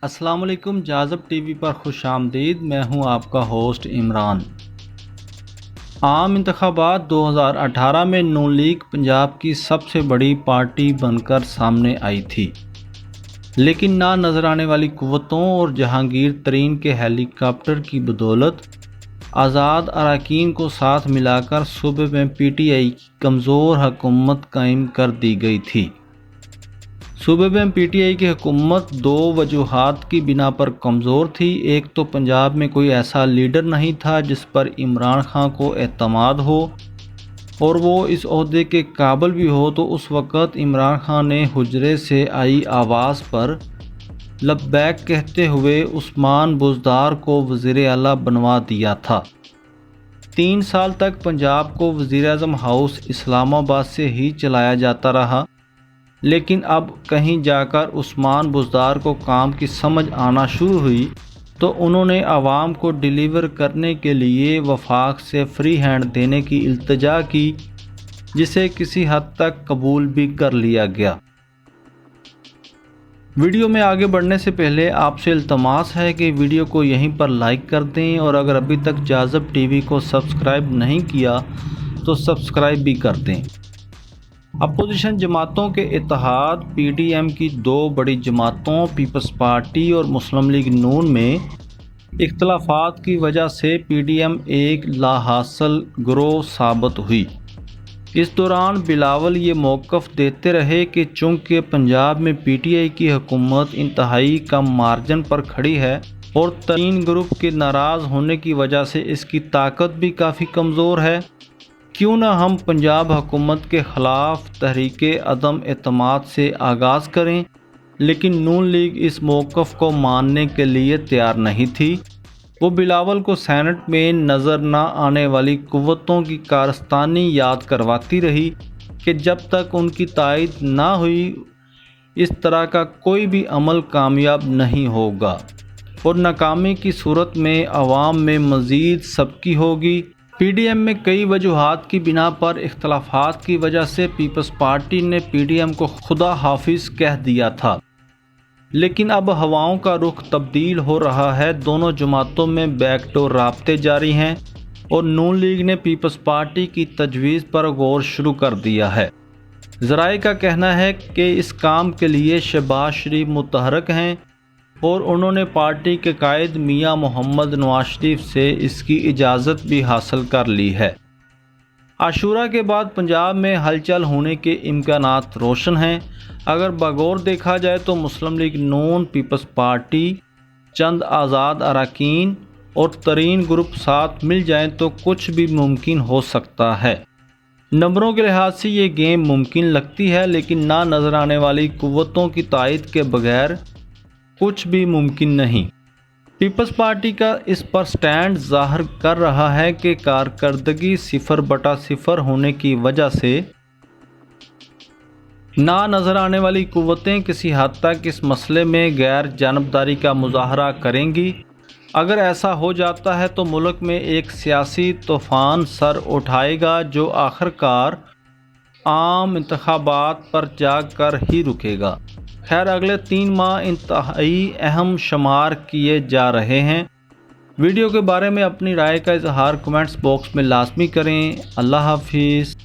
السلام علیکم، جاذب T V پر خوش آمدید۔ میں ہوں آپ کا ہوسٹ عمران۔ عام انتخابات 2018 میں نون لیگ پنجاب کی سب سے بڑی پارٹی بن کر سامنے آئی تھی، لیکن نہ نظر آنے والی قوتوں اور جہانگیر ترین کے ہیلی کاپٹر کی بدولت آزاد اراکین کو ساتھ ملا کر صوبے میں پی ٹی آئی کی کمزور حکومت قائم کر دی گئی تھی۔ صوبے میں پی ٹی آئی کی حکومت دو وجوہات کی بنا پر کمزور تھی۔ ایک تو پنجاب میں کوئی ایسا لیڈر نہیں تھا جس پر عمران خان کو اعتماد ہو اور وہ اس عہدے کے قابل بھی ہو، تو اس وقت عمران خان نے حجرے سے آئی آواز پر لبیک کہتے ہوئے عثمان بزدار کو وزیر اعلیٰ بنوا دیا تھا۔ 3 سال تک پنجاب کو وزیر اعظم ہاؤس اسلام آباد سے ہی چلایا جاتا رہا، لیکن اب کہیں جا کر عثمان بزدار کو کام کی سمجھ آنا شروع ہوئی تو انہوں نے عوام کو ڈیلیور کرنے کے لیے وفاق سے فری ہینڈ دینے کی التجا کی، جسے کسی حد تک قبول بھی کر لیا گیا۔ ویڈیو میں آگے بڑھنے سے پہلے آپ سے التماس ہے کہ ویڈیو کو یہیں پر لائک کر دیں، اور اگر ابھی تک جاذب ٹی وی کو سبسکرائب نہیں کیا تو سبسکرائب بھی کر دیں۔ اپوزیشن جماعتوں کے اتحاد پی ڈی ایم کی دو بڑی جماعتوں پیپلز پارٹی اور مسلم لیگ نون میں اختلافات کی وجہ سے پی ڈی ایم ایک لا حاصل گروہ ثابت ہوئی۔ اس دوران بلاول یہ موقف دیتے رہے کہ چونکہ پنجاب میں پی ٹی آئی کی حکومت انتہائی کم مارجن پر کھڑی ہے اور ترین گروپ کے ناراض ہونے کی وجہ سے اس کی طاقت بھی کافی کمزور ہے، کیوں نہ ہم پنجاب حکومت کے خلاف تحریک عدم اعتماد سے آغاز کریں۔ لیکن نون لیگ اس موقف کو ماننے کے لیے تیار نہیں تھی۔ وہ بلاول کو سینٹ میں نظر نہ آنے والی قوتوں کی کارستانی یاد کرواتی رہی کہ جب تک ان کی تائید نہ ہوئی اس طرح کا کوئی بھی عمل کامیاب نہیں ہوگا، اور ناکامی کی صورت میں عوام میں مزید سبکی ہوگی۔ پی ڈی ایم میں کئی وجوہات کی بنا پر اختلافات کی وجہ سے پیپلز پارٹی نے پی ڈی ایم کو خدا حافظ کہہ دیا تھا، لیکن اب ہواؤں کا رخ تبدیل ہو رہا ہے۔ دونوں جماعتوں میں بیک ڈور رابطے جاری ہیں اور نون لیگ نے پیپلز پارٹی کی تجویز پر غور شروع کر دیا ہے۔ ذرائع کا کہنا ہے کہ اس کام کے لیے شہباز شریف متحرک ہیں اور انہوں نے پارٹی کے قائد میاں محمد نواز شریف سے اس کی اجازت بھی حاصل کر لی ہے۔ عاشورہ کے بعد پنجاب میں ہلچل ہونے کے امکانات روشن ہیں۔ اگر بغور دیکھا جائے تو مسلم لیگ نون، پیپلز پارٹی، چند آزاد اراکین اور ترین گروپ ساتھ مل جائیں تو کچھ بھی ممکن ہو سکتا ہے۔ نمبروں کے لحاظ سے یہ گیم ممکن لگتی ہے، لیکن نہ نظر آنے والی قوتوں کی تائید کے بغیر کچھ بھی ممکن نہیں۔ پیپلز پارٹی کا اس پر سٹینڈ ظاہر کر رہا ہے کہ کارکردگی 0/0 ہونے کی وجہ سے نہ نظر آنے والی قوتیں کسی حد تک اس مسئلے میں غیر جانبداری کا مظاہرہ کریں گی۔ اگر ایسا ہو جاتا ہے تو ملک میں ایک سیاسی طوفان سر اٹھائے گا جو آخر کار عام انتخابات پر جا کر ہی رکے گا۔ خیر، اگلے 3 ماہ انتہائی اہم شمار کیے جا رہے ہیں۔ ویڈیو کے بارے میں اپنی رائے کا اظہار کمنٹس باکس میں لازمی کریں۔ اللہ حافظ۔